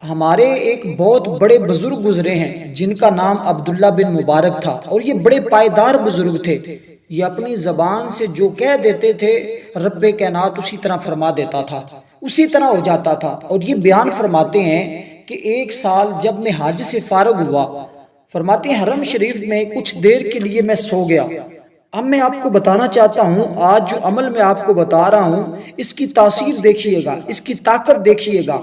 ہمارے ایک بہت بڑے بزرگ گزرے ہیں جن کا نام عبداللہ بن مبارک تھا، اور یہ بڑے پائیدار بزرگ تھے۔ یہ اپنی زبان سے جو کہہ دیتے تھے رب کائنات اسی طرح فرما دیتا تھا، اسی طرح ہو جاتا تھا۔ اور یہ بیان فرماتے ہیں کہ ایک سال جب میں حج سے فارغ ہوا، فرماتے ہیں حرم شریف میں کچھ دیر کے لیے میں سو گیا۔ اب میں آپ کو بتانا چاہتا ہوں، آج جو عمل میں آپ کو بتا رہا ہوں اس کی تاثیر دیکھیے گا، اس کی طاقت دیکھیے گا،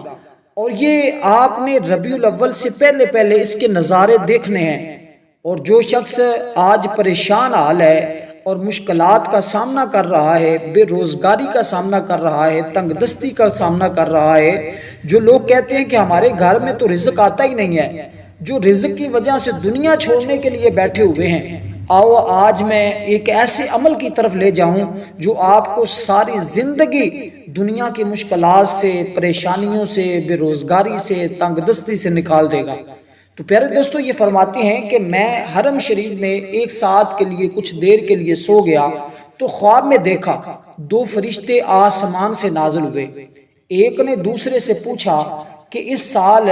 اور یہ آپ نے ربیع الاول سے پہلے اس کے نظارے دیکھنے ہیں۔ اور جو شخص آج پریشان حال ہے اور مشکلات کا سامنا کر رہا ہے، بے روزگاری کا سامنا کر رہا ہے، تنگ دستی کا سامنا کر رہا ہے، جو لوگ کہتے ہیں کہ ہمارے گھر میں تو رزق آتا ہی نہیں ہے، جو رزق کی وجہ سے دنیا چھوڑنے کے لیے بیٹھے ہوئے ہیں، آؤ آج میں ایک ایسے عمل کی طرف لے جاؤں جو آپ کو ساری زندگی دنیا کی مشکلات سے، پریشانیوں سے، بے روزگاری سے، تنگ دستی سے نکال دے گا۔ تو پیارے دوستو، یہ فرماتے ہیں کہ میں حرم شریف میں ایک ساتھ کے لیے کچھ دیر کے لیے سو گیا تو خواب میں دیکھا دو فرشتے آسمان سے نازل ہوئے۔ ایک نے دوسرے سے پوچھا کہ اس سال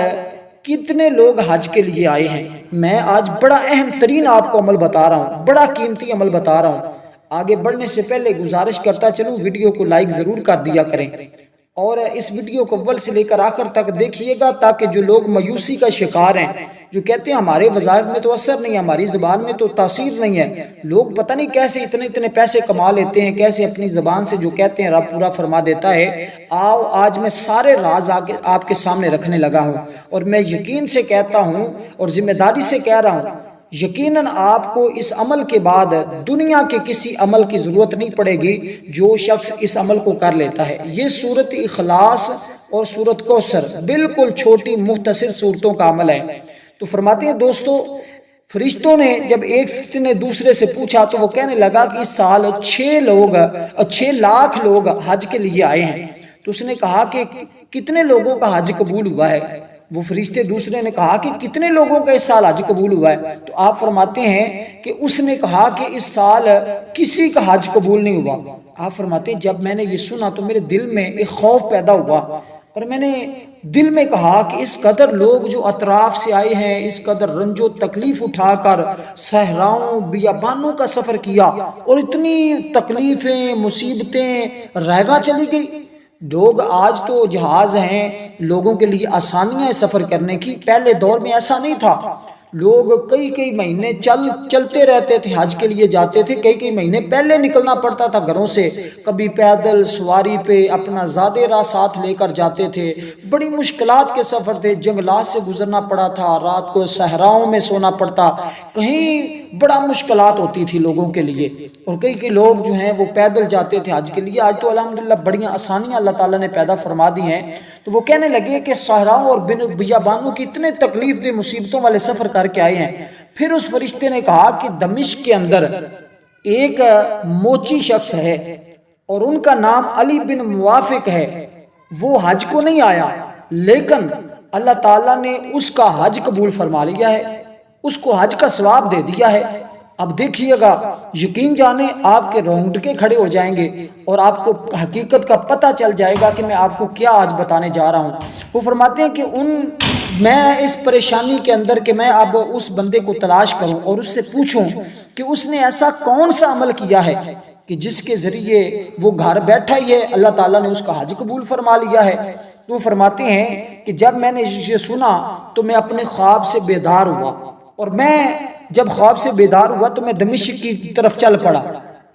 کتنے لوگ حج کے لیے آئے ہیں؟ میں آج بڑا اہم ترین آپ کو عمل بتا رہا ہوں، بڑا قیمتی عمل بتا رہا ہوں۔ آگے بڑھنے سے پہلے گزارش کرتا چلوں، ویڈیو کو لائک ضرور کر دیا کریں، اور اس ویڈیو کو اول سے لے کر آخر تک دیکھیے گا تاکہ جو لوگ مایوسی کا شکار ہیں، جو کہتے ہیں ہمارے وظائف میں تو اثر نہیں ہے، ہماری زبان میں تو تاثیر نہیں ہے، لوگ پتہ نہیں کیسے اتنے پیسے کما لیتے ہیں، کیسے اپنی زبان سے جو کہتے ہیں رب پورا فرما دیتا ہے۔ آؤ آج میں سارے راز آپ کے سامنے رکھنے لگا ہوں، اور میں یقین سے کہتا ہوں اور ذمہ داری سے کہہ رہا ہوں، یقیناً آپ کو اس عمل کے بعد دنیا کے کسی عمل کی ضرورت نہیں پڑے گی جو شخص اس عمل کو کر لیتا ہے۔ یہ سورت اخلاص اور سورت کوثر بالکل چھوٹی مختصر سورتوں کا عمل ہے۔ تو فرماتے ہیں دوستو، فرشتوں نے جب ایک نے دوسرے سے پوچھا تو وہ کہنے لگا کہ اس سال 6 لاکھ لوگ حج کے لیے آئے ہیں۔ تو اس نے کہا کہ کتنے لوگوں کا حج قبول ہوا ہے؟ وہ فرشتے دوسرے نے کہا کہ کتنے لوگوں کا اس سال حج قبول ہوا ہے؟ تو آپ فرماتے ہیں کہ اس نے کہا کہ اس سال کسی کا حج قبول نہیں ہوا۔ آپ فرماتے ہیں جب میں نے یہ سنا تو میرے دل میں ایک خوف پیدا ہوا، اور میں نے دل میں کہا کہ اس قدر لوگ جو اطراف سے آئے ہیں، اس قدر رنج و تکلیف اٹھا کر صحراؤں بیابانوں کا سفر کیا، اور اتنی تکلیفیں مصیبتیں رہ چلی گئی۔ لوگ آج تو جہاز ہیں، لوگوں کے لیے آسانیاں سفر کرنے کی، پہلے دور میں ایسا نہیں تھا۔ لوگ کئی مہینے چلتے رہتے تھے، حج کے لیے جاتے تھے، کئی مہینے پہلے نکلنا پڑتا تھا گھروں سے، کبھی پیدل سواری پہ اپنا زادے راہ ساتھ لے کر جاتے تھے، بڑی مشکلات کے سفر تھے، جنگلات سے گزرنا پڑا تھا، رات کو صحراؤں میں سونا پڑتا، کہیں بڑا مشکلات ہوتی تھی لوگوں کے لیے، اور کئی لوگ جو ہیں وہ پیدل جاتے تھے حج کے لیے۔ آج تو الحمدللہ بڑیاں آسانیاں اللہ تعالیٰ نے پیدا فرما دی ہیں۔ تو وہ کہنے لگے کہ صحراؤں اور بیابانوں کی اتنے تکلیف دہ مصیبتوں والے سفر کر کے آئے ہیں۔ پھر اس فرشتے نے کہا کہ دمشق کے اندر ایک موچی شخص ہے اور ان کا نام علی بن موافق ہے، وہ حج کو نہیں آیا لیکن اللہ تعالیٰ نے اس کا حج قبول فرما لیا ہے، اس کو حج کا ثواب دے دیا ہے۔ اب دیکھیے گا، یقین جانے آپ کے رونگٹے کھڑے ہو جائیں گے اور آپ کو حقیقت کا پتہ چل جائے گا کہ میں آپ کو کیا آج بتانے جا رہا ہوں۔ وہ فرماتے ہیں کہ میں اس پریشانی کے اندر کہ میں اب اس بندے کو تلاش کروں اور اس سے پوچھوں کہ اس نے ایسا کون سا عمل کیا ہے کہ جس کے ذریعے وہ گھر بیٹھا ہی ہے اللہ تعالیٰ نے اس کا حج قبول فرما لیا ہے۔ تو وہ فرماتے ہیں کہ جب میں نے یہ سنا تو میں اپنے خواب سے بیدار ہوا، اور میں جب خواب سے بیدار ہوا تو میں دمشق کی طرف چل پڑا۔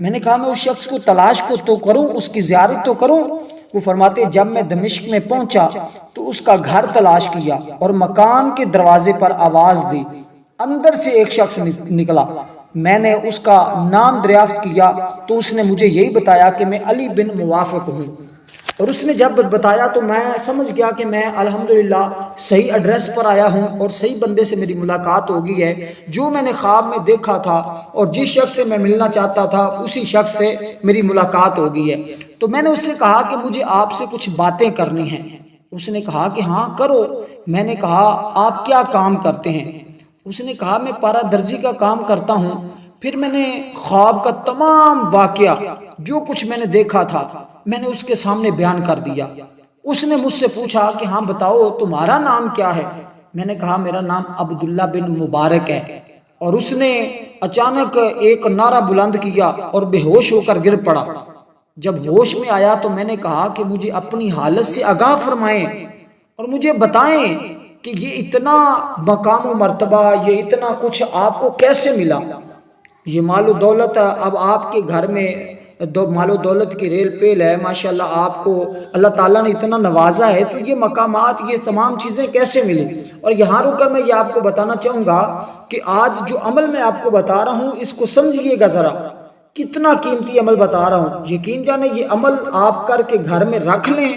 میں نے کہا میں اس شخص کو تلاش کو تو کروں، اس کی زیارت تو کروں۔ وہ فرماتے ہیں جب میں دمشق میں پہنچا تو اس کا گھر تلاش کیا اور مکان کے دروازے پر آواز دی، اندر سے ایک شخص نکلا۔ میں نے اس کا نام دریافت کیا تو اس نے مجھے یہی بتایا کہ میں علی بن موافق ہوں، اور اس نے جب بتایا تو میں سمجھ گیا کہ میں الحمدللہ صحیح ایڈریس پر آیا ہوں اور صحیح بندے سے میری ملاقات ہو گئی ہے۔ جو میں نے خواب میں دیکھا تھا اور جس شخص سے میں ملنا چاہتا تھا اسی شخص سے میری ملاقات ہو گئی ہے۔ تو میں نے اس سے کہا کہ مجھے آپ سے کچھ باتیں کرنی ہیں۔ اس نے کہا کہ ہاں کرو۔ میں نے کہا آپ کیا کام کرتے ہیں؟ اس نے کہا میں پارا درزی کا کام کرتا ہوں۔ پھر میں نے خواب کا تمام واقعہ جو کچھ میں نے دیکھا تھا میں نے اس کے سامنے بیان کر دیا۔ اس نے مجھ سے پوچھا کہ ہاں بتاؤ تمہارا نام کیا ہے؟ میں نے کہا میرا نام عبداللہ بن مبارک ہے۔ اور اس نے اچانک ایک نعرہ بلند کیا اور بے ہوش ہو کر گر پڑا۔ جب ہوش میں آیا تو میں نے کہا کہ مجھے اپنی حالت سے آگاہ فرمائیں اور مجھے بتائیں کہ یہ اتنا مقام و مرتبہ، یہ اتنا کچھ آپ کو کیسے ملا؟ یہ مال و دولت اب آپ کے گھر میں مال و دولت کی ریل پیل ہے، ماشاءاللہ آپ کو اللہ تعالیٰ نے اتنا نوازا ہے، تو یہ مقامات، یہ تمام چیزیں کیسے ملی؟ اور یہاں رک کر میں یہ آپ کو بتانا چاہوں گا کہ آج جو عمل میں آپ کو بتا رہا ہوں اس کو سمجھیے گا ذرا، کتنا قیمتی عمل بتا رہا ہوں۔ یقین جانے یہ عمل آپ کر کے گھر میں رکھ لیں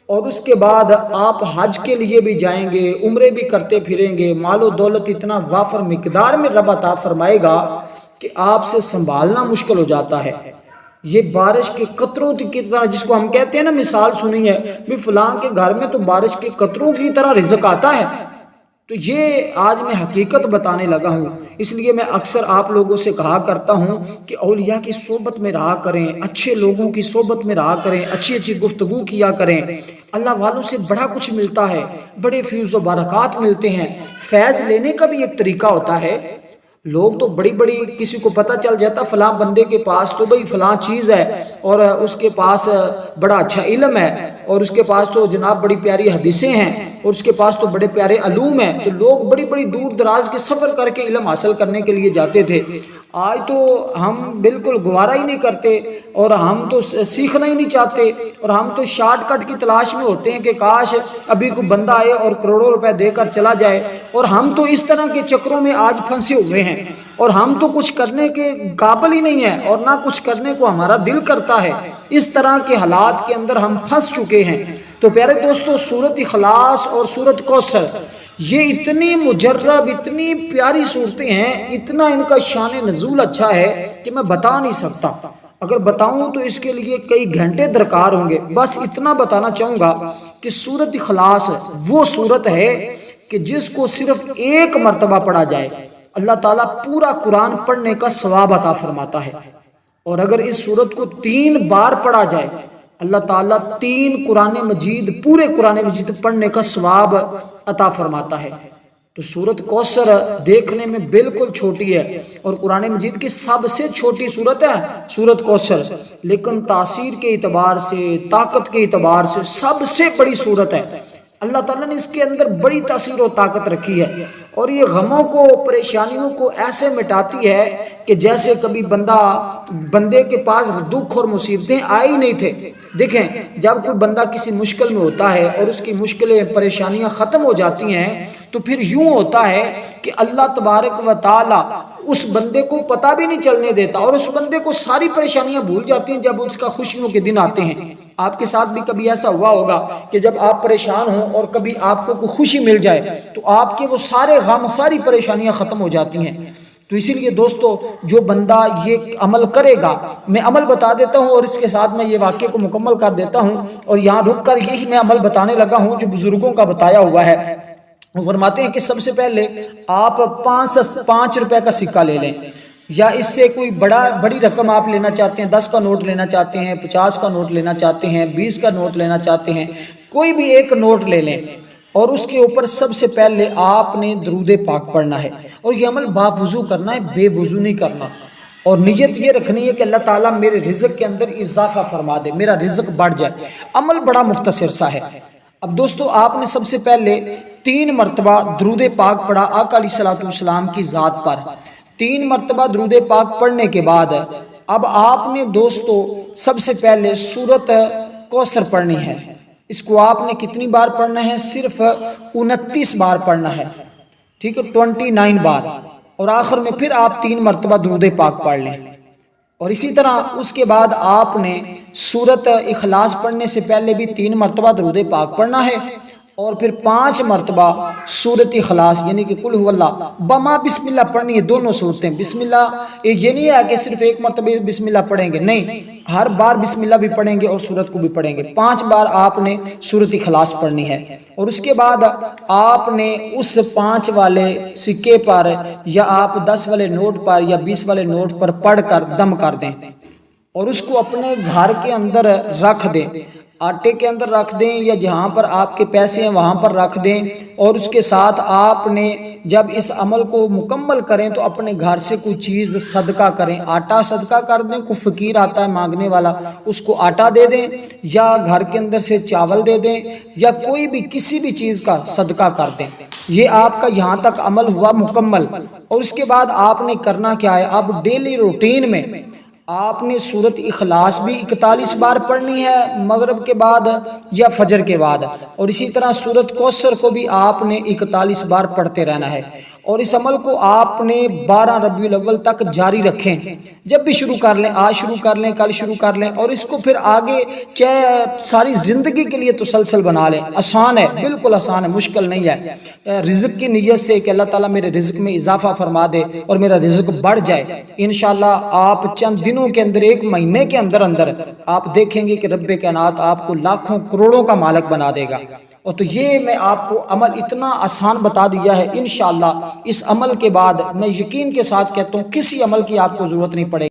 اور اس کے بعد آپ حج کے لیے بھی جائیں گے، عمرے بھی کرتے پھریں گے، مال و دولت اتنا وافر مقدار میں رب عطا فرمائے گا کہ آپ سے سنبھالنا مشکل ہو جاتا ہے۔ یہ بارش کے قطروں کی طرح، جس کو ہم کہتے ہیں نا، مثال سنی ہے بھی فلاں کے گھر میں تو بارش کے قطروں کی طرح رزق آتا ہے، تو یہ آج میں حقیقت بتانے لگا ہوں۔ اس لیے میں اکثر آپ لوگوں سے کہا کرتا ہوں کہ اولیاء کی صحبت میں رہا کریں، اچھے لوگوں کی صحبت میں رہا کریں، اچھی اچھی گفتگو کیا کریں۔ اللہ والوں سے بڑا کچھ ملتا ہے، بڑے فیض و برکات ملتے ہیں۔ فیض لینے کا بھی ایک طریقہ ہوتا ہے۔ لوگ تو بڑی بڑی، کسی کو پتہ چل جاتا فلاں بندے کے پاس تو بھئی فلاں چیز ہے، اور اس کے پاس بڑا اچھا علم ہے، اور اس کے پاس تو جناب بڑی پیاری حدیثیں ہیں، اور اس کے پاس تو بڑے پیارے علوم ہیں، تو لوگ بڑی بڑی دور دراز کے سفر کر کے علم حاصل کرنے کے لیے جاتے تھے۔ آج تو ہم بالکل گوارا ہی نہیں کرتے، اور ہم تو سیکھنا ہی نہیں چاہتے، اور ہم تو شارٹ کٹ کی تلاش میں ہوتے ہیں کہ کاش ابھی کوئی بندہ آئے اور کروڑوں روپے دے کر چلا جائے، اور ہم تو اس طرح کے چکروں میں آج پھنسے ہوئے ہیں، اور ہم تو کچھ کرنے کے قابل ہی نہیں ہیں، اور نہ کچھ کرنے کو ہمارا دل کرتا ہے۔ اس طرح کے حالات کے اندر ہم پھنس چکے ہیں۔ تو پیارے دوستو، سورۃ اخلاص اور سورۃ کوثر یہ اتنی مجرب، اتنی پیاری صورتیں ہیں، اتنا ان کا شان نزول اچھا ہے کہ میں بتا نہیں سکتا۔ اگر بتاؤں تو اس کے لیے کئی گھنٹے درکار ہوں گے۔ بس اتنا بتانا چاہوں گا کہ سورۃ اخلاص وہ سورت ہے کہ جس کو صرف ایک مرتبہ پڑھا جائے اللہ تعالیٰ پورا قرآن پڑھنے کا ثواب عطا فرماتا ہے، اور اگر اس سورت کو 3 بار پڑھا جائے اللہ تعالیٰ 3 قرآن مجید، پورے قرآن مجید پڑھنے کا ثواب عطا فرماتا ہے۔ تو سورۃ کوثر دیکھنے میں بالکل چھوٹی ہے، اور قرآن مجید کی سب سے چھوٹی سورت ہے سورۃ کوثر، لیکن تاثیر کے اعتبار سے، طاقت کے اعتبار سے سب سے بڑی سورت ہے۔ اللہ تعالیٰ نے اس کے اندر بڑی تاثیر و طاقت رکھی ہے، اور یہ غموں کو، پریشانیوں کو ایسے مٹاتی ہے کہ جیسے کبھی بندے کے پاس دکھ اور مصیبتیں آئی نہیں تھے۔ دیکھیں، جب کوئی بندہ کسی مشکل میں ہوتا ہے اور اس کی مشکلیں، پریشانیاں ختم ہو جاتی ہیں، تو پھر یوں ہوتا ہے کہ اللہ تبارک و تعالی اس بندے کو پتہ بھی نہیں چلنے دیتا، اور اس بندے کو ساری پریشانیاں بھول جاتی ہیں جب اس کا خوشیوں کے دن آتے ہیں۔ آپ کے ساتھ بھی کبھی ایسا ہوا ہوگا کہ جب آپ پریشان ہوں اور کبھی آپ کو کوئی خوشی مل جائے تو آپ کے وہ سارے غم، ساری پریشانیاں ختم ہو جاتی ہیں۔ تو اسی لیے دوستو، جو بندہ یہ عمل کرے گا، میں عمل بتا دیتا ہوں اور اس کے ساتھ میں یہ واقعے کو مکمل کر دیتا ہوں، اور یہاں رک کر یہی میں عمل بتانے لگا ہوں جو بزرگوں کا بتایا ہوا ہے۔ وہ فرماتے ہیں کہ سب سے پہلے آپ 5 روپے کا سکہ لے لیں، یا اس سے کوئی بڑی رقم آپ لینا چاہتے ہیں، 10 کا نوٹ لینا چاہتے ہیں، 50 کا نوٹ لینا چاہتے ہیں، 20 کا نوٹ لینا چاہتے ہیں، کوئی بھی ایک نوٹ لے لیں، اور اس کے اوپر سب سے پہلے آپ نے درود پاک پڑھنا ہے، اور یہ عمل با وضو کرنا ہے، بے وضو نہیں کرنا، اور نیت یہ رکھنی ہے کہ اللہ تعالیٰ میرے رزق کے اندر اضافہ فرما دے، میرا رزق بڑھ جائے۔ عمل بڑا مختصر سا ہے۔ اب دوستو، آپ نے سب سے پہلے 3 مرتبہ درود پاک پڑھا آقا علیہ الصلوۃ والسلام کی ذات پر۔ 3 مرتبہ درود پاک پڑھنے کے بعد اب آپ نے دوستو سب سے پہلے سورۃ کوثر پڑھنی ہے۔ اس کو آپ نے کتنی بار پڑھنا ہے؟ صرف 29 بار پڑھنا ہے، ٹھیک ہے، 29 بار، اور آخر میں پھر آپ 3 مرتبہ درود پاک پڑھ لیں۔ اور اسی طرح اس کے بعد آپ نے سورۃ اخلاص پڑھنے سے پہلے بھی 3 مرتبہ درود پاک پڑھنا ہے، اور پھر 5 مرتبہ سورۃ اخلاص یعنی کہ قل هو اللہ بما بسم اللہ پڑھنی ہے۔ دونوں صورتیں بسم اللہ، یہ نہیں ہے کہ صرف ایک مرتبہ بسم اللہ پڑھیں گے، نہیں، ہر بار بسم اللہ بھی پڑھیں گے اور سورت کو بھی پڑھیں گے۔ 5 بار آپ نے سورۃ اخلاص پڑھنی ہے، اور اس کے بعد آپ نے اس 5 والے سکے پر، یا آپ 10 والے نوٹ پر یا 20 والے نوٹ پر پڑھ کر دم کر دیں، اور اس کو اپنے گھر کے اندر رکھ دیں۔ آٹے کے اندر رکھ دیں یا جہاں پر آپ کے پیسے ہیں وہاں پر رکھ دیں، اور اس کے ساتھ آپ نے جب اس عمل کو مکمل کریں تو اپنے گھر سے کوئی چیز صدقہ کریں، آٹا صدقہ کر دیں، کوئی فقیر آتا ہے مانگنے والا اس کو آٹا دے دیں، یا گھر کے اندر سے چاول دے دیں، یا کوئی بھی کسی بھی چیز کا صدقہ کر دیں۔ یہ آپ کا یہاں تک عمل ہوا مکمل۔ اور اس کے بعد آپ نے کرنا کیا ہے، آپ ڈیلی روٹین میں آپ نے سورۃ اخلاص بھی 41 بار پڑھنی ہے مغرب کے بعد یا فجر کے بعد، اور اسی طرح سورۃ کوثر کو بھی آپ نے 41 بار پڑھتے رہنا ہے۔ اور اس عمل کو آپ نے 12 ربیع الاول تک جاری رکھیں، جب بھی شروع کر لیں، آج شروع کر لیں، کل شروع کر لیں، اور اس کو پھر آگے چاہے ساری زندگی کے لیے تسلسل بنا لیں۔ آسان ہے، بالکل آسان ہے، مشکل نہیں ہے۔ رزق کی نیت سے کہ اللہ تعالیٰ میرے رزق میں اضافہ فرما دے اور میرا رزق بڑھ جائے، انشاءاللہ آپ چند دنوں کے اندر، ایک مہینے کے اندر آپ دیکھیں گے کہ رب کائنات آپ کو لاکھوں کروڑوں کا مالک بنا دے گا۔ اور تو یہ میں آپ کو عمل اتنا آسان بتا دیا ہے، انشاءاللہ اس عمل کے بعد میں یقین کے ساتھ کہتا ہوں کسی عمل کی آپ کو ضرورت نہیں پڑے گی۔